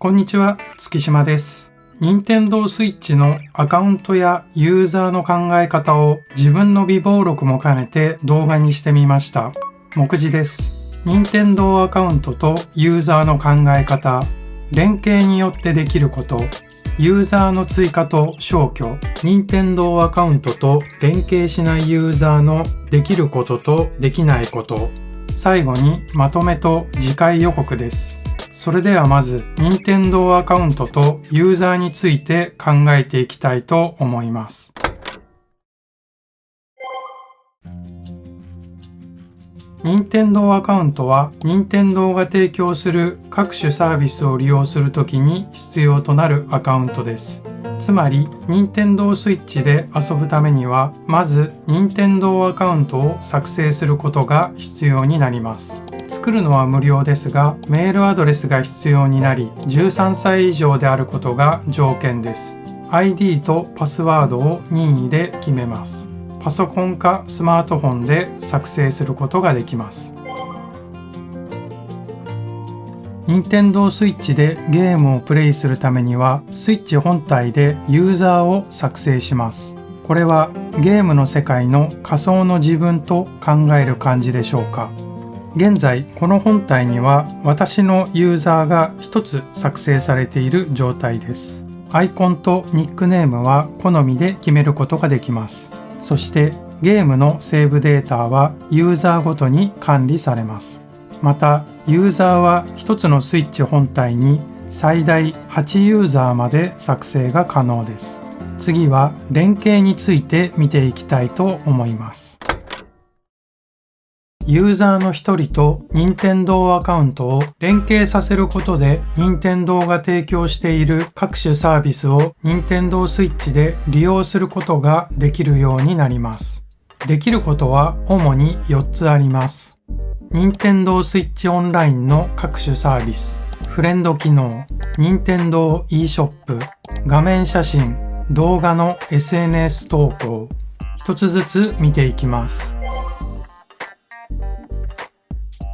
こんにちは、月島です。任天堂スイッチのアカウントやユーザーの考え方を自分の備忘録も兼ねて動画にしてみました。目次です。任天堂アカウントとユーザーの考え方、連携によってできること、ユーザーの追加と消去、任天堂アカウントと連携しないユーザーのできることとできないこと、最後にまとめと次回予告です。それではまず、任天堂アカウントとユーザーについて考えていきたいと思います。任天堂アカウントは、任天堂が提供する各種サービスを利用するときに必要となるアカウントです。つまり、任天堂スイッチで遊ぶためには、まず、任天堂アカウントを作成することが必要になります。作るのは無料ですが、メールアドレスが必要になり、13歳以上であることが条件です。ID とパスワードを任意で決めます。パソコンかスマートフォンで作成することができます。任天堂スイッチでゲームをプレイするためには、スイッチ本体でユーザーを作成します。これはゲームの世界の仮想の自分と考える感じでしょうか。現在この本体には私のユーザーが一つ作成されている状態です。アイコンとニックネームは好みで決めることができます。そしてゲームのセーブデータはユーザーごとに管理されます。またユーザーは一つのスイッチ本体に最大8ユーザーまで作成が可能です。次は連携について見ていきたいと思います。ユーザーの一人と任天堂アカウントを連携させることで、任天堂が提供している各種サービスを任天堂スイッチで利用することができるようになります。できることは主に4つあります。任天堂スイッチオンラインの各種サービス、フレンド機能、任天堂 e ショップ、画面写真、動画の SNS 投稿、一つずつ見ていきます。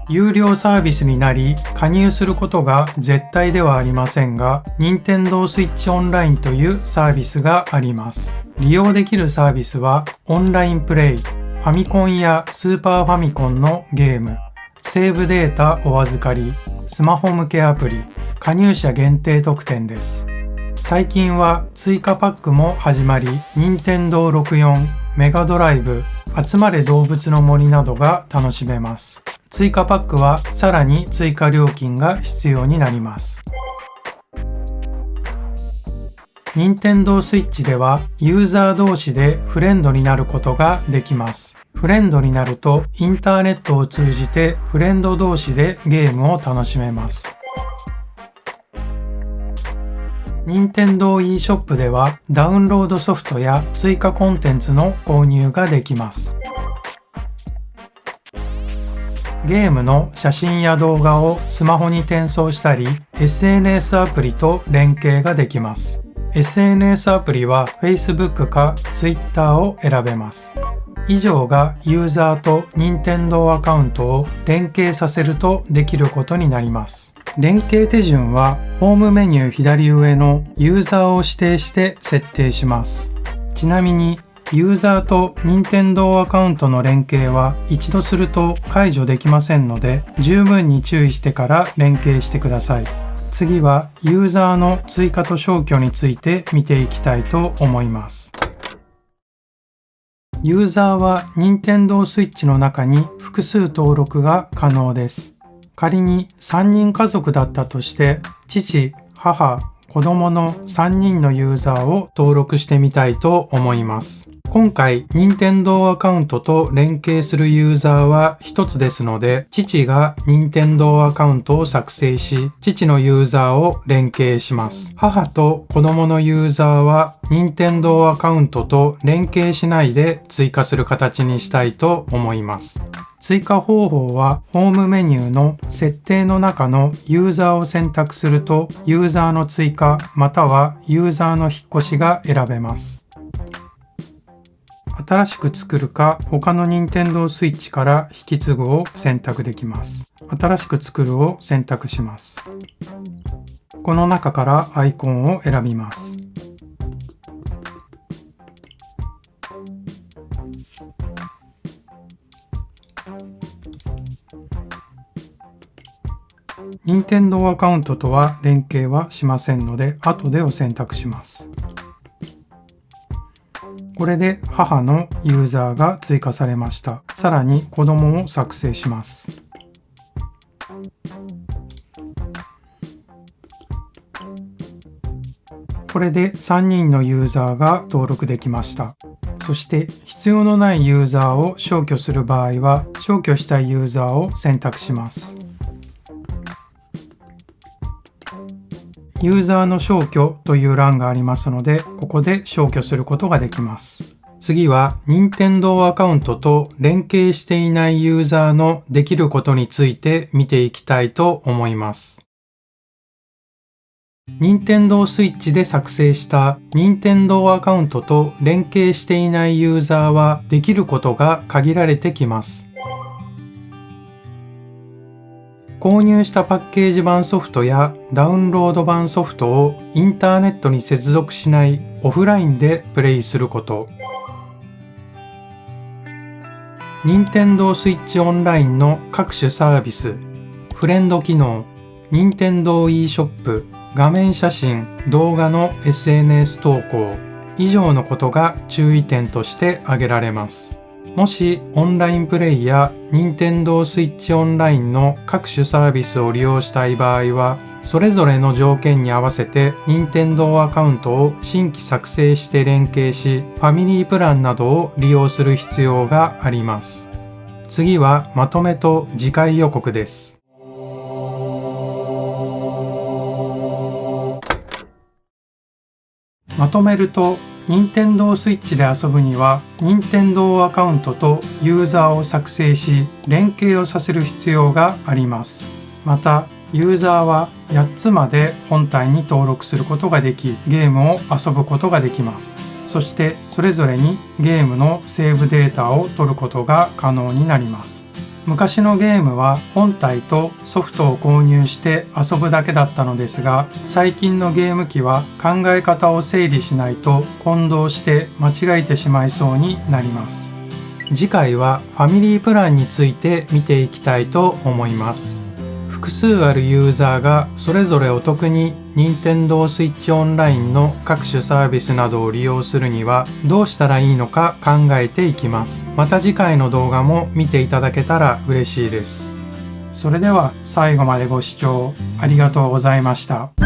有料サービスになり、加入することが絶対ではありませんが、任天堂スイッチオンラインというサービスがあります。利用できるサービスは、オンラインプレイ、ファミコンやスーパーファミコンのゲーム、セーブデータお預かり、スマホ向けアプリ、加入者限定特典です。最近は追加パックも始まり、任天堂64、メガドライブ、集まれ動物の森などが楽しめます。追加パックはさらに追加料金が必要になります。任天堂スイッチではユーザー同士でフレンドになることができます。フレンドになるとインターネットを通じてフレンド同士でゲームを楽しめます。任天堂 e ショップではダウンロードソフトや追加コンテンツの購入ができます。ゲームの写真や動画をスマホに転送したり、SNS アプリと連携ができます。SNS アプリは Facebook か Twitter を選べます。以上がユーザーと任天堂アカウントを連携させるとできることになります。連携手順はホームメニュー左上のユーザーを指定して設定します。ちなみにユーザーと任天堂アカウントの連携は一度すると解除できませんので、十分に注意してから連携してください。次はユーザーの追加と消去について見ていきたいと思います。ユーザーは任天堂スイッチの中に複数登録が可能です。仮に3人家族だったとして、父、母、子供の3人のユーザーを登録してみたいと思います。今回、任天堂アカウントと連携するユーザーは一つですので、父が任天堂アカウントを作成し、父のユーザーを連携します。母と子供のユーザーは任天堂アカウントと連携しないで追加する形にしたいと思います。追加方法はホームメニューの設定の中のユーザーを選択するとユーザーの追加またはユーザーの引っ越しが選べます。新しく作るか他の任天堂スイッチから引き継ぐを選択できます。新しく作るを選択します。この中からアイコンを選びます。任天堂アカウントとは連携はしませんので、後でを選択します。これで母のユーザーが追加されました。さらに子供も作成します。これで3人のユーザーが登録できました。そして必要のないユーザーを消去する場合は、消去したいユーザーを選択します。ユーザーの消去という欄がありますので、ここで消去することができます。次は、任天堂アカウントと連携していないユーザーのできることについて見ていきたいと思います。任天堂スイッチで作成した任天堂アカウントと連携していないユーザーはできることが限られてきます。購入したパッケージ版ソフトやダウンロード版ソフトをインターネットに接続しないオフラインでプレイすること。任天堂スイッチオンラインの各種サービス、フレンド機能、任天堂 e ショップ、画面写真、動画の SNS 投稿、以上のことが注意点として挙げられます。もしオンラインプレイや任天堂スイッチオンラインの各種サービスを利用したい場合は、それぞれの条件に合わせて任天堂アカウントを新規作成して連携し、ファミリープランなどを利用する必要があります。次はまとめと次回予告です。まとめると、任天堂スイッチで遊ぶには、任天堂アカウントとユーザーを作成し、連携をさせる必要があります。また、ユーザーは8つまで本体に登録することができ、ゲームを遊ぶことができます。そして、それぞれにゲームのセーブデータを取ることが可能になります。昔のゲームは本体とソフトを購入して遊ぶだけだったのですが、最近のゲーム機は考え方を整理しないと混同して間違えてしまいそうになります。次回はファミリープランについて見ていきたいと思います。複数あるユーザーがそれぞれお得に任天堂スイッチオンラインの各種サービスなどを利用するにはどうしたらいいのか考えていきます。また次回の動画も見ていただけたら嬉しいです。それでは最後までご視聴ありがとうございました。